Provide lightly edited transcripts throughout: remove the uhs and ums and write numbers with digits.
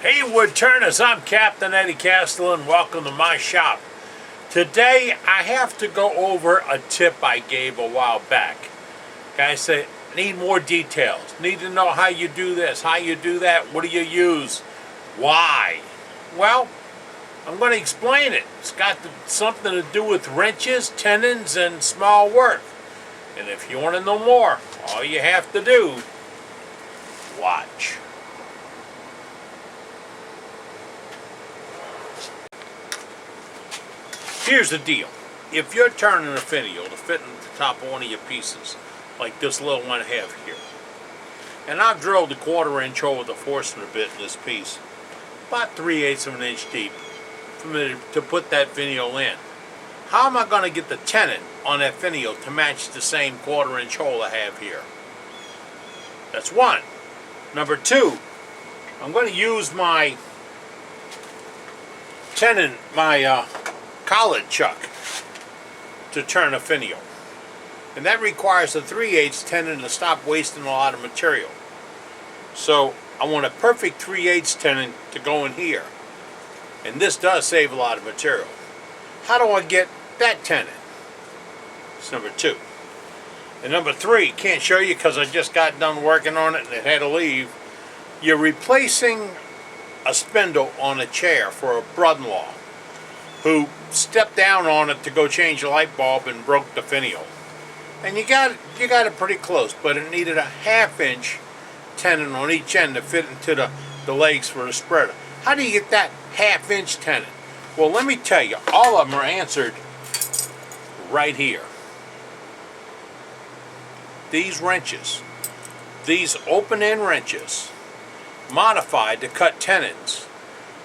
Hey Woodturners, I'm Captain Eddie Castle and welcome to my shop. Today I have to go over a tip I gave a while back. Guys say, need more details, need to know how you do this, how you do that, what do you use, why? Well, I'm going to explain it. It's got something to do with wrenches, tenons, and small work. And if you want to know more, all you have to do, watch. Here's the deal. If you're turning a finial to fit in the top of one of your pieces, like this little one I have here, and I've drilled a 1/4 inch hole with a forstner bit in this piece, about 3/8 of an inch deep, for me to put that finial in. How am I going to get the tenon on that finial to match the same 1/4 inch hole I have here? That's one. Number two, I'm going to use my tenon, my collet chuck, to turn a finial. And that requires a 3/8 tenon to stop wasting a lot of material. So I want a perfect 3/8 tenon to go in here. And this does save a lot of material. How do I get that tenon? It's number two. And number three, can't show you because I just got done working on it and it had to leave. You're replacing a spindle on a chair for a brother-in-law who stepped down on it to go change a light bulb and broke the finial. And you got it pretty close, but it needed a 1/2 inch tenon on each end to fit into the legs for the spreader. How do you get that 1/2 inch tenon? Well, let me tell you, all of them are answered right here. These wrenches, these open-end wrenches, modified to cut tenons,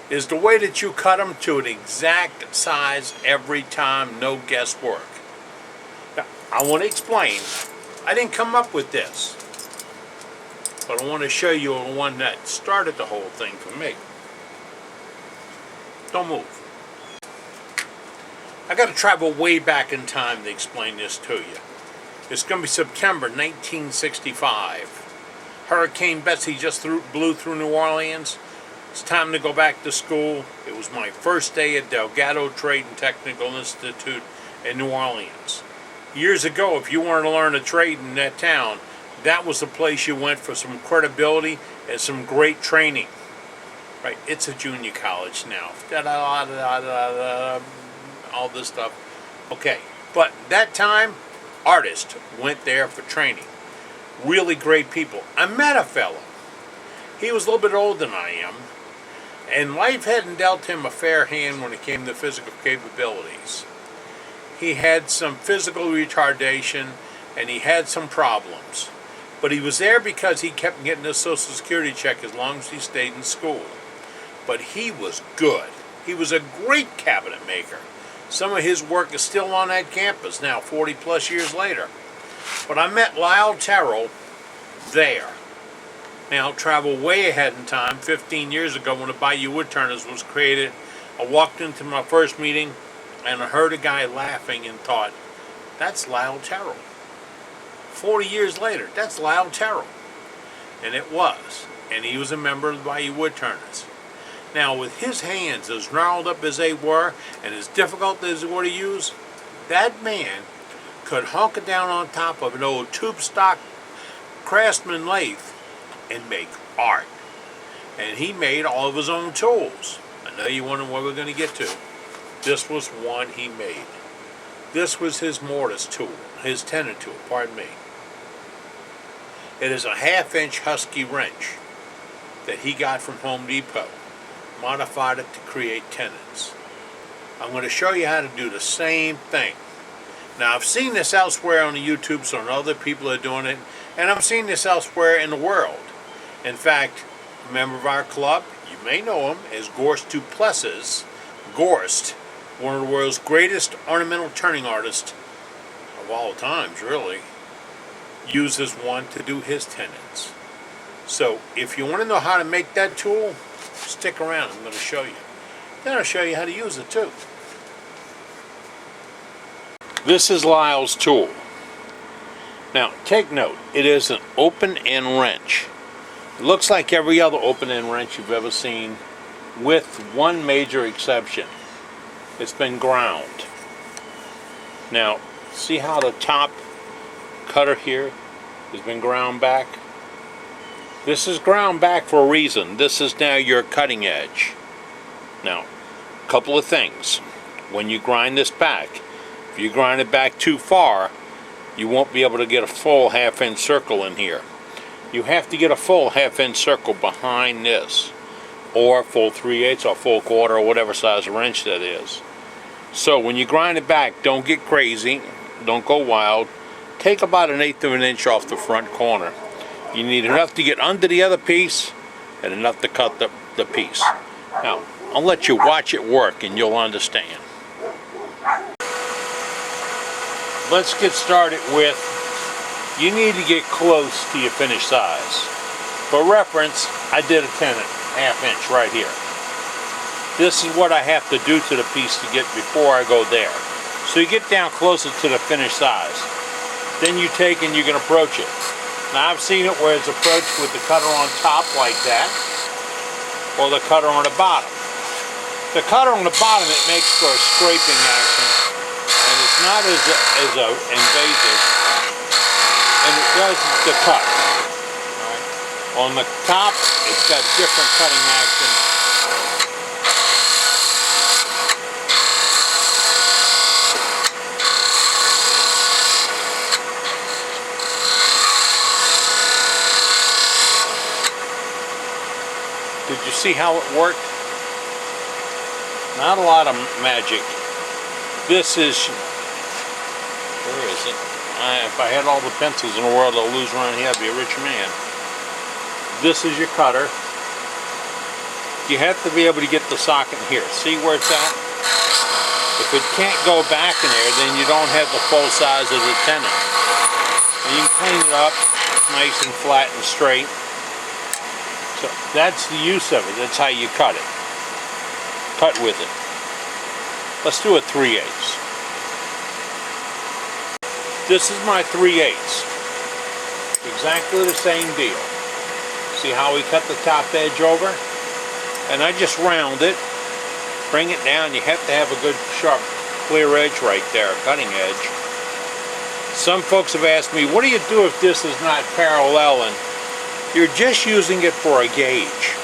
is the way that you cut them to an exact size every time, no guesswork. Now, I want to explain, I didn't come up with this, but I want to show you the one that started the whole thing for me. Don't move. I got to travel way back in time to explain this to you. It's going to be September 1965. Hurricane Betsy just blew through New Orleans. It's time to go back to school. It was my first day at Delgado Trade and Technical Institute in New Orleans. Years ago, if you wanted to learn a trade in that town, that was the place you went for some credibility and some great training. Right? It's a junior college now. All this stuff. Okay. But that time, artists went there for training. Really great people. I met a fellow. He was a little bit older than I am. And life hadn't dealt him a fair hand when it came to physical capabilities. He had some physical retardation and he had some problems. But he was there because he kept getting his Social Security check as long as he stayed in school. But he was good. He was a great cabinet maker. Some of his work is still on that campus now, 40 plus years later. But I met Lyle Terrell there. Now, travel way ahead in time, 15 years ago when the Bayou Woodturners was created. I walked into my first meeting and I heard a guy laughing and thought, that's Lyle Terrell. 40 years later, that's Lyle Terrell. And it was. And he was a member of the Bayou Woodturners. Now, with his hands as gnarled up as they were and as difficult as they were to use, that man could hunk it down on top of an old tube stock Craftsman lathe and make art. And he made all of his own tools. I know you wonder what we're going to get to. This was one he made. This was his mortise tool, his tenon tool, pardon me. It is a 1/2 inch Husky wrench that he got from Home Depot. Modified it to create tenons. I'm going to show you how to do the same thing. Now, I've seen this elsewhere on the YouTube, so other people are doing it, and I've seen this elsewhere in the world. In fact, a member of our club, you may know him as Gorst Duplessis, Gorst, one of the world's greatest ornamental turning artists of all times, really, uses one to do his tenons. So, if you want to know how to make that tool, stick around, I'm going to show you. Then I'll show you how to use it too. This is Lyle's tool. Now, take note, it is an open-end wrench. It looks like every other open-end wrench you've ever seen with one major exception. It's been ground. Now, see how the top cutter here has been ground back? This is ground back for a reason. This is now your cutting edge. Now, a couple of things. When you grind this back, if you grind it back too far, you won't be able to get a full half-inch circle in here. You have to get a full half-inch circle behind this, or full 3/8 or full quarter or whatever size wrench that is. So when you grind it back, don't get crazy, don't go wild. Take about 1/8 of an inch off the front corner. You need enough to get under the other piece and enough to cut the piece. Now, I'll let you watch it work and you'll understand. Let's get started with, you need to get close to your finished size. For reference, I did a tenon, 1/2 inch right here. This is what I have to do to the piece to get before I go there. So you get down closer to the finished size. Then you take and you can approach it. Now I've seen it where it's approached with the cutter on top like that, or the cutter on the bottom. The cutter on the bottom, it makes for a scraping action, and it's not as invasive, and it does the cut. Right. On the top, it's got different cutting action. Did you see how it worked? Not a lot of magic. This is, where is it? If I had all the pencils in the world I'll lose around here, I'd be a rich man. This is your cutter. You have to be able to get the socket here. See where it's at? If it can't go back in there, then you don't have the full size of the tenon. And you can clean it up nice and flat and straight. So that's the use of it. That's how you cut it. Cut with it. Let's do a 3/8. This is my 3/8. Exactly the same deal. See how we cut the top edge over? And I just round it, bring it down. You have to have a good sharp clear edge right there, cutting edge. Some folks have asked me, what do you do if this is not parallel? And you're just using it for a gauge.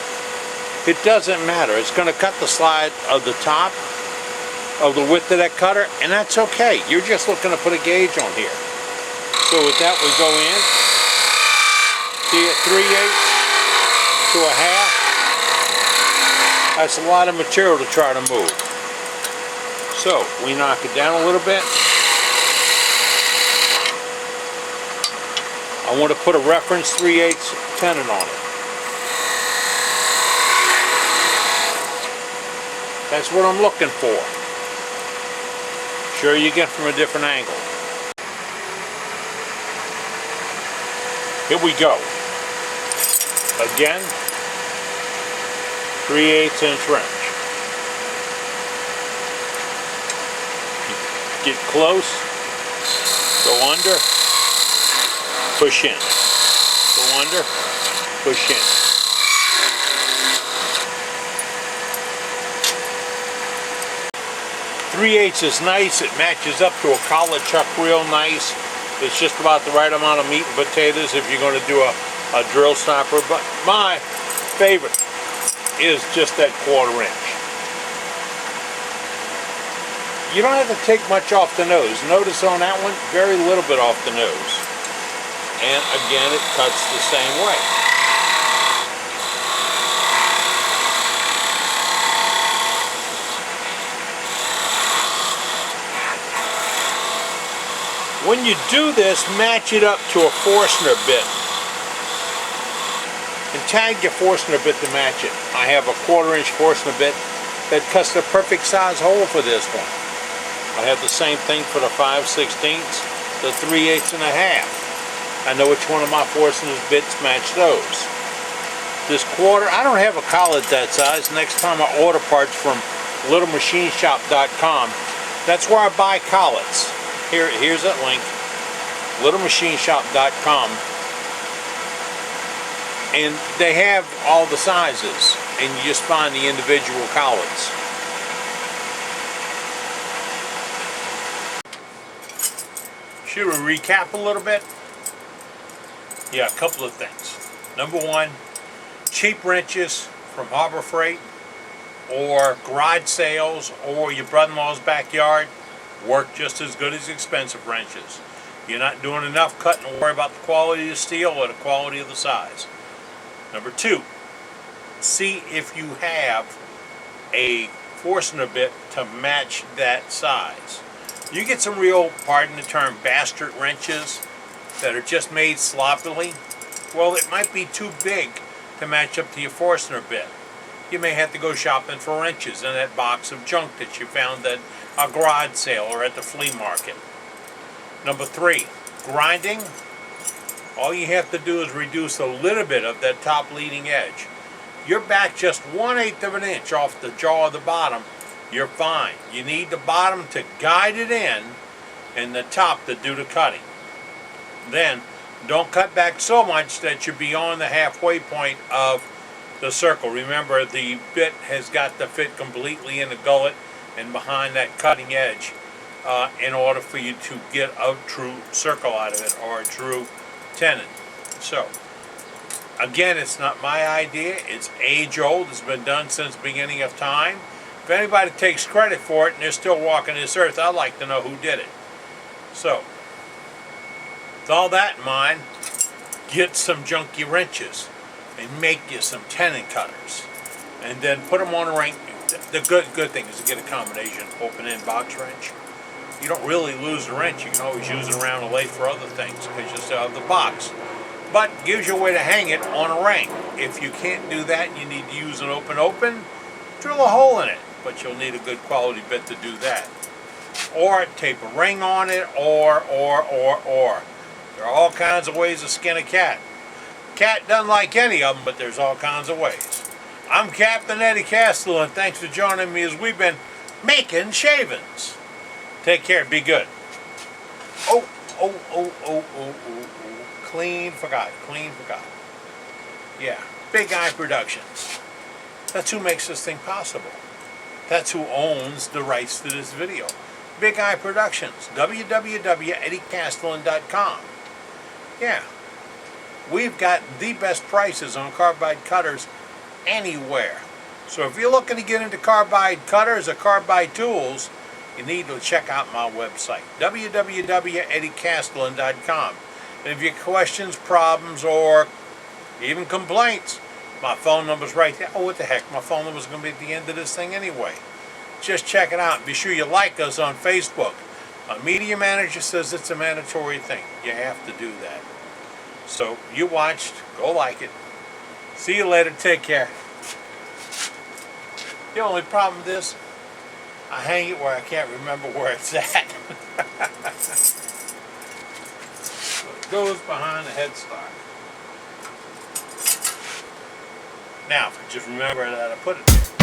It doesn't matter. It's going to cut the slide of the top of the width of that cutter, and that's okay. You're just looking to put a gauge on here. So with that, we go in. See a 3/8 to a 1/2. That's a lot of material to try to move. So we knock it down a little bit. I want to put a reference 3/8 tenon on it. That's what I'm looking for. Sure you get from a different angle. Here we go. Again, 3/8 inch wrench. Get close, go under, push in. Go under, push in. .3/8 is nice. It matches up to a collar chuck real nice. It's just about the right amount of meat and potatoes if you're going to do a drill stopper. But my favorite is just that 1/4 inch. You don't have to take much off the nose. Notice on that one, very little bit off the nose. And again, it cuts the same way. When you do this, match it up to a Forstner bit. And tag your Forstner bit to match it. I have a 1/4 inch Forstner bit that cuts the perfect size hole for this one. I have the same thing for the 5/16, the 3/8 and a 1/2. I know which one of my Forstner's bits match those. This 1/4, I don't have a collet that size. Next time I order parts from littlemachineshop.com, that's where I buy collets. Here's that link, littlemachineshop.com, and they have all the sizes. and you just find the individual collets. Should we recap a little bit? Yeah, a couple of things. Number one, cheap wrenches from Harbor Freight or garage sales or your brother-in-law's backyard work just as good as expensive wrenches. You're not doing enough cutting to worry about the quality of the steel or the quality of the size. Number two, see if you have a Forstner bit to match that size. You get some real, pardon the term, bastard wrenches that are just made sloppily. Well, it might be too big to match up to your Forstner bit. You may have to go shopping for wrenches in that box of junk that you found at a garage sale or at the flea market. Number three, grinding. All you have to do is reduce a little bit of that top leading edge. You're back just 1/8 of an inch off the jaw of the bottom, you're fine. You need the bottom to guide it in and the top to do the cutting. Then, don't cut back so much that you're beyond the halfway point of the circle. Remember, the bit has got to fit completely in the gullet and behind that cutting edge in order for you to get a true circle out of it or a true tenon. So, again, it's not my idea. It's age old. It's been done since the beginning of time. If anybody takes credit for it and they're still walking this earth, I'd like to know who did it. So, with all that in mind, get some junky wrenches and make you some tenon cutters. And then put them on a ring. The good thing is to get a combination open-end box wrench. You don't really lose the wrench. You can always use it around a lathe for other things because you still have the box. But it gives you a way to hang it on a ring. If you can't do that, you need to use an open, drill a hole in it. But you'll need a good quality bit to do that. Or tape a ring on it, or. There are all kinds of ways to skin a cat. Cat doesn't like any of them, but there's all kinds of ways. I'm Captain Eddie Castle, and thanks for joining me as we've been making shavings. Take care, be good. Oh. Clean forgot. Yeah, Big Eye Productions. That's who makes this thing possible. That's who owns the rights to this video. Big Eye Productions, www.eddiecastellan.com. Yeah, we've got the best prices on carbide cutters anywhere. So if you're looking to get into carbide cutters or carbide tools, you need to check out my website, www.eddiecastellan.com. And if you have questions, problems, or even complaints, my phone number's right there. Oh, what the heck, my phone number's going to be at the end of this thing anyway. Just check it out. Be sure you like us on Facebook. A media manager says it's a mandatory thing. You have to do that. So, you watched. Go like it. See you later. Take care. The only problem with this, I hang it where I can't remember where it's at. So it goes behind the headstock. Now, if I just remember that I put it there.